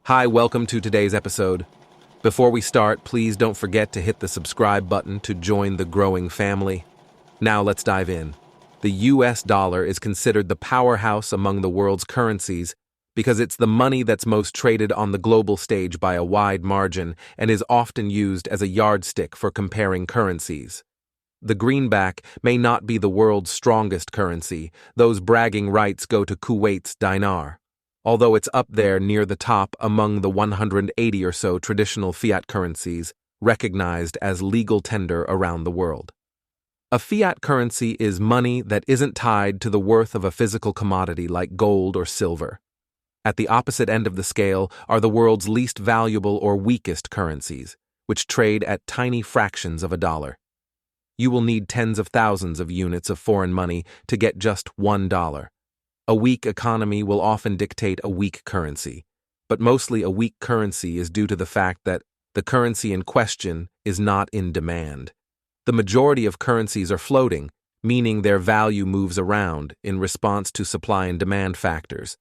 Hi, welcome to today's episode. Before we start, please don't forget to hit the subscribe button to join the growing family. Now let's dive in. The US dollar is considered the powerhouse among the world's currencies because it's the money that's most traded on the global stage by a wide margin and is often used as a yardstick for comparing currencies. The greenback may not be the world's strongest currency. Those bragging rights go to Kuwait's dinar, although it's up there near the top among the 180 or so traditional fiat currencies recognized as legal tender around the world. A fiat currency is money that isn't tied to the worth of a physical commodity like gold or silver. At the opposite end of the scale are the world's least valuable or weakest currencies, which trade at tiny fractions of a dollar. You will need tens of thousands of units of foreign money to get just $1. A weak economy will often dictate a weak currency, but mostly a weak currency is due to the fact that the currency in question is not in demand. The majority of currencies are floating, meaning their value moves around in response to supply and demand factors.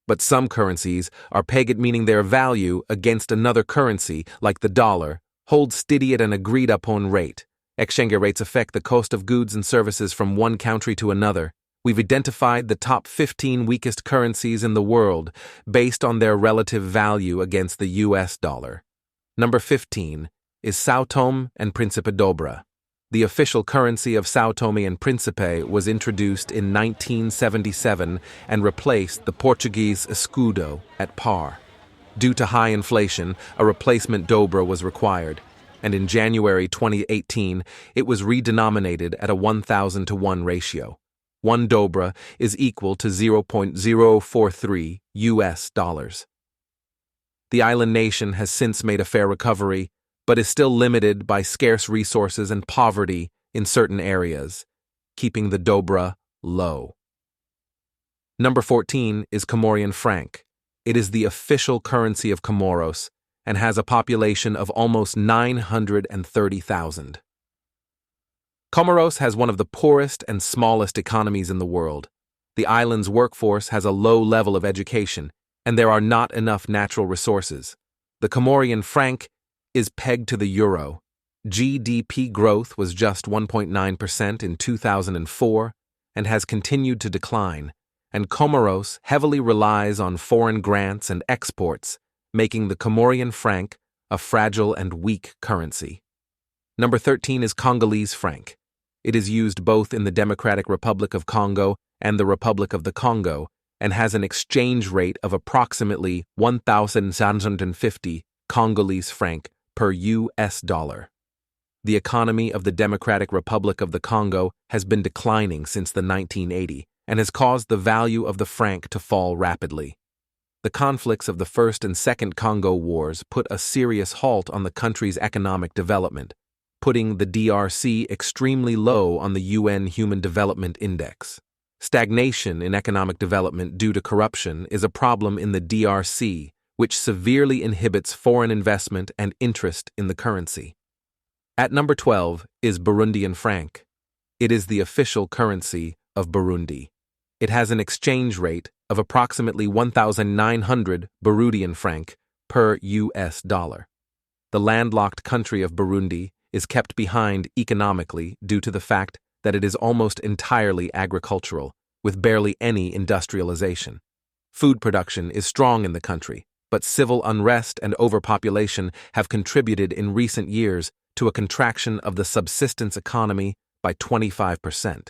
But some currencies are pegged, meaning their value against another currency, like the dollar, holds steady at an agreed-upon rate. Exchange rates affect the cost of goods and services from one country to another. We've identified the top 15 weakest currencies in the world based on their relative value against the US dollar. Number 15 is Sao Tome and Principe Dobra. The official currency of Sao Tome and Principe was introduced in 1977 and replaced the Portuguese escudo at par. Due to high inflation, a replacement dobra was required, and in January 2018, it was redenominated at a 1,000 to 1 ratio. One dobra is equal to 0.043 US dollars. The island nation has since made a fair recovery, but is still limited by scarce resources and poverty in certain areas, keeping the dobra low. Number 14 is Comorian franc. It is the official currency of Comoros and has a population of almost 930,000. Comoros has one of the poorest and smallest economies in the world. The island's workforce has a low level of education, and there are not enough natural resources. The Comorian franc is pegged to the euro. GDP growth was just 1.9% in 2004 and has continued to decline, and Comoros heavily relies on foreign grants and exports, making the Comorian franc a fragile and weak currency. Number 13 is Congolese franc. It is used both in the Democratic Republic of Congo and the Republic of the Congo and has an exchange rate of approximately 1,750 Congolese franc per US dollar. The economy of the Democratic Republic of the Congo has been declining since the 1980s and has caused the value of the franc to fall rapidly. The conflicts of the First and Second Congo Wars put a serious halt on the country's economic development, putting the DRC extremely low on the UN Human Development Index. Stagnation in economic development due to corruption is a problem in the DRC, which severely inhibits foreign investment and interest in the currency. At number 12 is Burundian franc. It is the official currency of Burundi. It has an exchange rate of approximately 1,900 Burundian franc per US dollar. The landlocked country of Burundi is kept behind economically due to the fact that it is almost entirely agricultural, with barely any industrialization. Food production is strong in the country, but civil unrest and overpopulation have contributed in recent years to a contraction of the subsistence economy by 25%.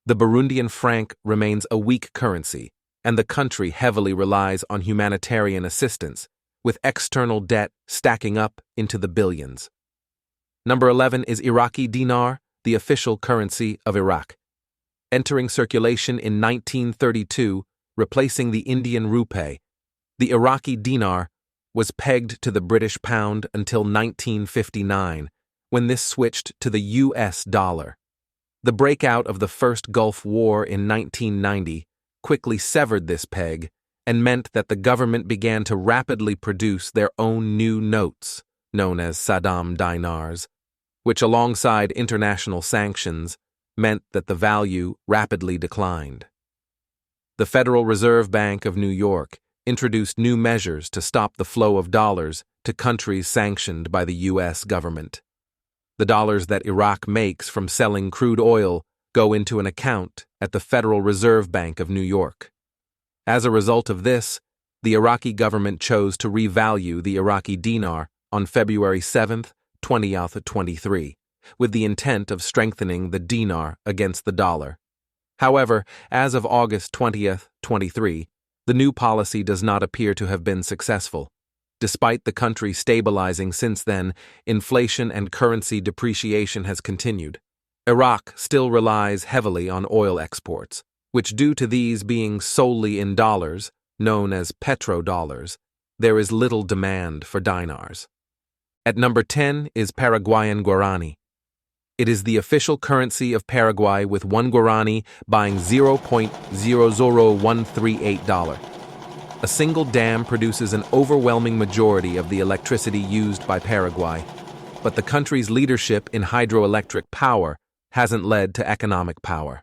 The Burundian franc remains a weak currency, and the country heavily relies on humanitarian assistance, with external debt stacking up into the billions. Number 11 is Iraqi Dinar, the official currency of Iraq. Entering circulation in 1932, replacing the Indian rupee, the Iraqi dinar was pegged to the British pound until 1959, when this switched to the US dollar. The breakout of the First Gulf War in 1990 quickly severed this peg and meant that the government began to rapidly produce their own new notes, known as Saddam dinars, which alongside international sanctions meant that the value rapidly declined. The Federal Reserve Bank of New York introduced new measures to stop the flow of dollars to countries sanctioned by the U.S. government. The dollars that Iraq makes from selling crude oil go into an account at the Federal Reserve Bank of New York. As a result of this, the Iraqi government chose to revalue the Iraqi Dinar on February 7, 2023, with the intent of strengthening the dinar against the dollar. However, as of August 20, 23, the new policy does not appear to have been successful. Despite the country stabilizing since then, inflation and currency depreciation has continued. Iraq still relies heavily on oil exports, which, due to these being solely in dollars, known as petrodollars, there is little demand for dinars. At number 10 is Paraguayan guarani. It is the official currency of Paraguay, with 1 guarani buying $0.00138. A single dam produces an overwhelming majority of the electricity used by Paraguay, but the country's leadership in hydroelectric power hasn't led to economic power.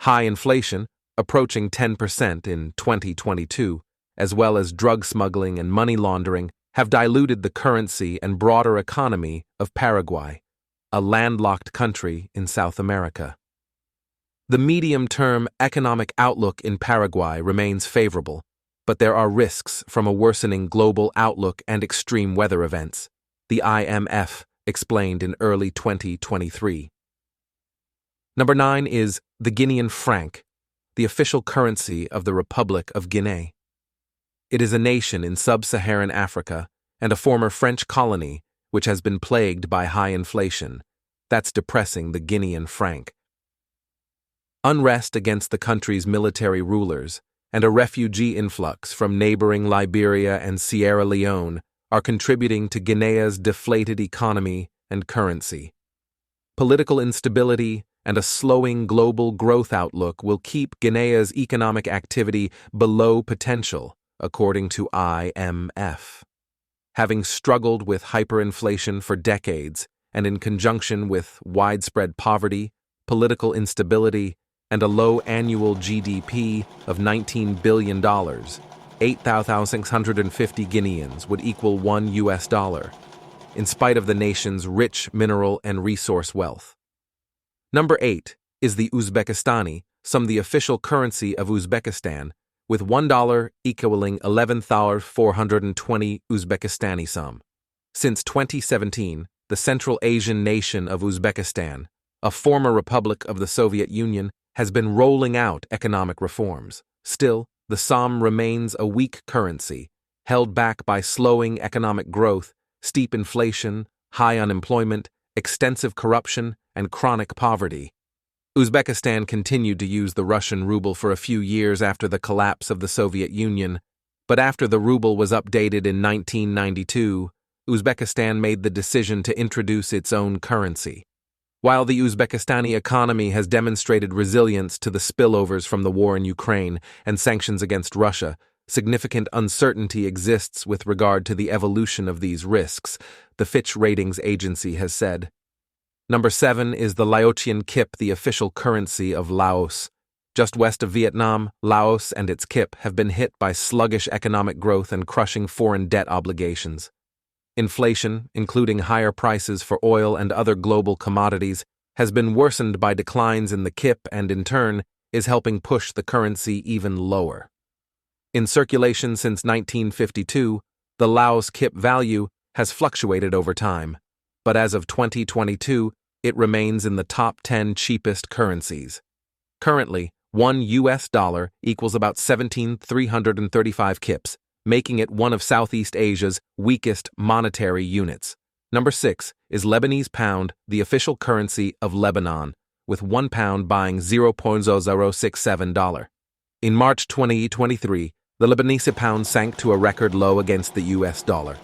High inflation, approaching 10% in 2022, as well as drug smuggling and money laundering, have diluted the currency and broader economy of Paraguay, a landlocked country in South America. The medium-term economic outlook in Paraguay remains favorable, but there are risks from a worsening global outlook and extreme weather events, the IMF explained in early 2023. Number 9 is the Guinean franc, the official currency of the Republic of Guinea. It is a nation in sub-Saharan Africa and a former French colony which has been plagued by high inflation. That's depressing the Guinean franc. Unrest against the country's military rulers and a refugee influx from neighboring Liberia and Sierra Leone are contributing to Guinea's deflated economy and currency. Political instability and a slowing global growth outlook will keep Guinea's economic activity below potential, according to IMF. Having struggled with hyperinflation for decades, and in conjunction with widespread poverty, political instability, and a low annual GDP of $19 billion, 8,650 Guineans would equal $1, in spite of the nation's rich mineral and resource wealth. Number 8 is the Uzbekistani, the official currency of Uzbekistan, with $1 equaling 11,420 Uzbekistani some. Since 2017, the Central Asian nation of Uzbekistan, a former republic of the Soviet Union, has been rolling out economic reforms. Still, the som remains a weak currency, held back by slowing economic growth, steep inflation, high unemployment, extensive corruption, and chronic poverty. Uzbekistan continued to use the Russian ruble for a few years after the collapse of the Soviet Union, but after the ruble was updated in 1992, Uzbekistan made the decision to introduce its own currency. While the Uzbekistani economy has demonstrated resilience to the spillovers from the war in Ukraine and sanctions against Russia, significant uncertainty exists with regard to the evolution of these risks, the Fitch Ratings agency has said. Number 7 is the Laotian kip, the official currency of Laos. Just west of Vietnam, Laos and its kip have been hit by sluggish economic growth and crushing foreign debt obligations. Inflation, including higher prices for oil and other global commodities, has been worsened by declines in the kip and, in turn, is helping push the currency even lower. In circulation since 1952, the Laos kip value has fluctuated over time, but as of 2022, it remains in the top 10 cheapest currencies. Currently, $1 equals about 17,335 kips, making it one of Southeast Asia's weakest monetary units. Number 6 is Lebanese Pound, the official currency of Lebanon, with 1 pound buying $0.0067. In March 2023, the Lebanese Pound sank to a record low against the US dollar.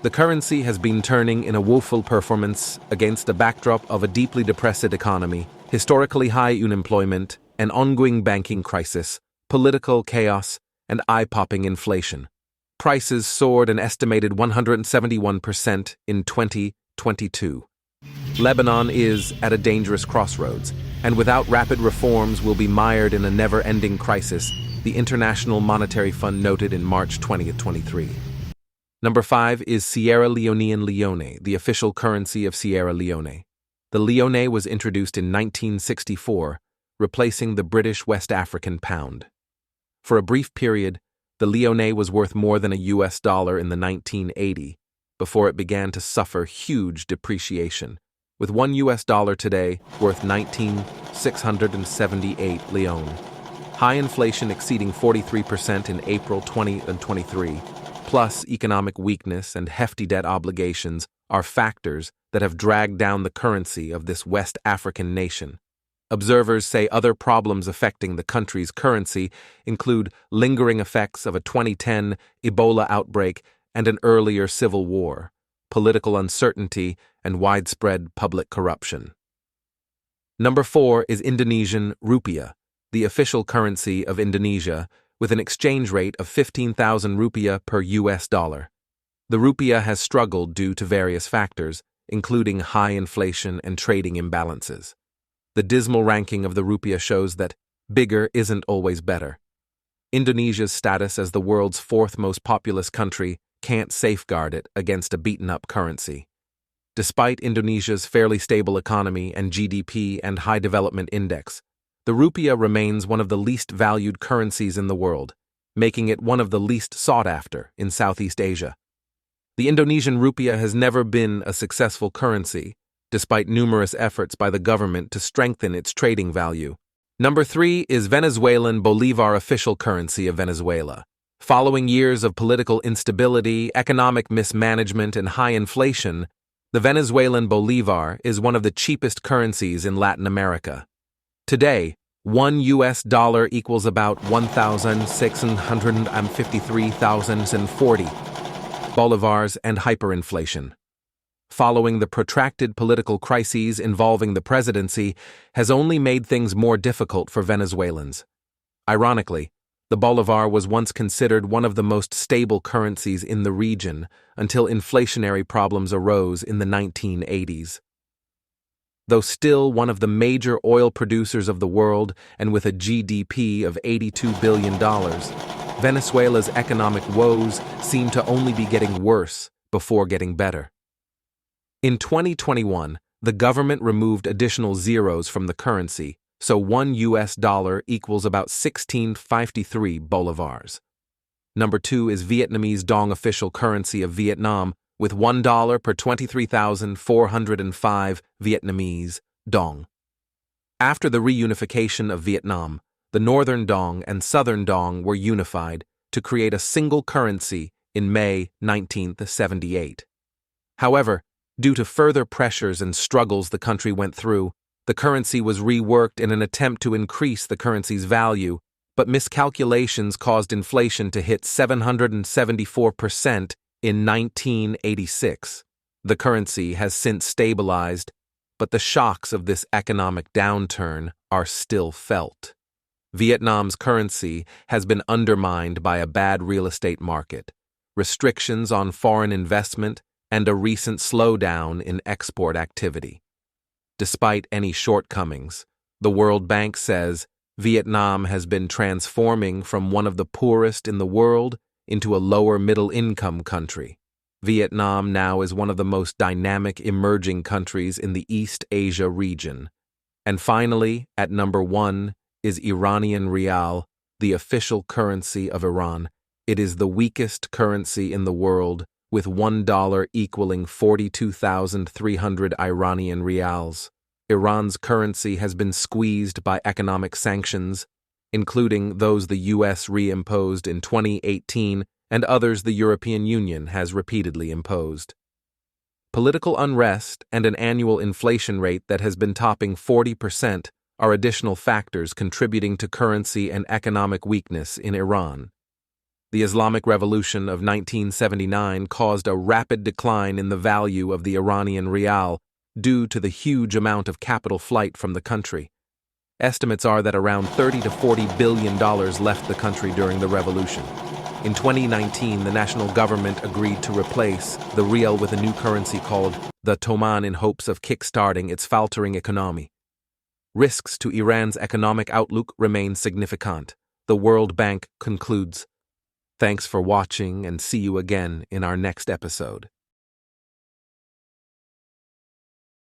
The currency has been turning in a woeful performance against a backdrop of a deeply depressed economy, historically high unemployment, an ongoing banking crisis, political chaos, and eye-popping inflation. Prices soared an estimated 171% in 2022. Lebanon is at a dangerous crossroads, and without rapid reforms will be mired in a never-ending crisis, the International Monetary Fund noted in March 2023. Number 5 is Sierra Leonean Leone, the official currency of Sierra Leone. The Leone was introduced in 1964, replacing the British West African pound. For a brief period, the Leone was worth more than a US dollar in the 1980, before it began to suffer huge depreciation, with $1 today worth 19,678 Leone. High inflation exceeding 43% in April 2023, plus economic weakness and hefty debt obligations are factors that have dragged down the currency of this West African nation. Observers say other problems affecting the country's currency include lingering effects of a 2010 Ebola outbreak and an earlier civil war, political uncertainty, and widespread public corruption. Number 4 is Indonesian rupiah, the official currency of Indonesia, with an exchange rate of 15,000 rupiah per US dollar. The rupiah has struggled due to various factors, including high inflation and trading imbalances. The dismal ranking of the rupiah shows that bigger isn't always better. Indonesia's status as the world's fourth most populous country can't safeguard it against a beaten-up currency. Despite Indonesia's fairly stable economy and GDP and high development index, the rupiah remains one of the least valued currencies in the world, making it one of the least sought after in Southeast Asia. The Indonesian rupiah has never been a successful currency, despite numerous efforts by the government to strengthen its trading value. Number 3 is Venezuelan Bolivar, official currency of Venezuela. Following years of political instability, economic mismanagement, and high inflation, the Venezuelan Bolivar is one of the cheapest currencies in Latin America. Today, $1 equals about 1,653,040 bolivars and hyperinflation. Following the protracted political crises involving the presidency has only made things more difficult for Venezuelans. Ironically, the bolivar was once considered one of the most stable currencies in the region until inflationary problems arose in the 1980s. Though still one of the major oil producers of the world and with a GDP of $82 billion, Venezuela's economic woes seem to only be getting worse before getting better. In 2021, the government removed additional zeros from the currency, so $1 equals about 1653 bolivars. Number 2 is Vietnamese Dong, official currency of Vietnam, with $1 per 23,405 Vietnamese Dong. After the reunification of Vietnam, the Northern Dong and Southern Dong were unified to create a single currency in May 1978. However, due to further pressures and struggles the country went through, the currency was reworked in an attempt to increase the currency's value, but miscalculations caused inflation to hit 774% in 1986. The currency has since stabilized, but the shocks of this economic downturn are still felt. Vietnam's currency has been undermined by a bad real estate market, restrictions on foreign investment, and a recent slowdown in export activity. Despite any shortcomings, the World Bank says Vietnam has been transforming from one of the poorest in the world into a lower middle-income country. Vietnam now is one of the most dynamic emerging countries in the East Asia region. And finally, at number 1 is Iranian Real, the official currency of Iran. It is the weakest currency in the world, with $1 equaling 42,300 Iranian Reals. Iran's currency has been squeezed by economic sanctions, including those the U.S. reimposed in 2018 and others the European Union has repeatedly imposed. Political unrest and an annual inflation rate that has been topping 40% are additional factors contributing to currency and economic weakness in Iran. The Islamic Revolution of 1979 caused a rapid decline in the value of the Iranian Real due to the huge amount of capital flight from the country. Estimates are that around $30 to $40 billion left the country during the revolution. In 2019, the national government agreed to replace the Real with a new currency called the Toman in hopes of kickstarting its faltering economy. Risks to Iran's economic outlook remain significant. the World Bank concludes. Thanks for watching and see you again in our next episode.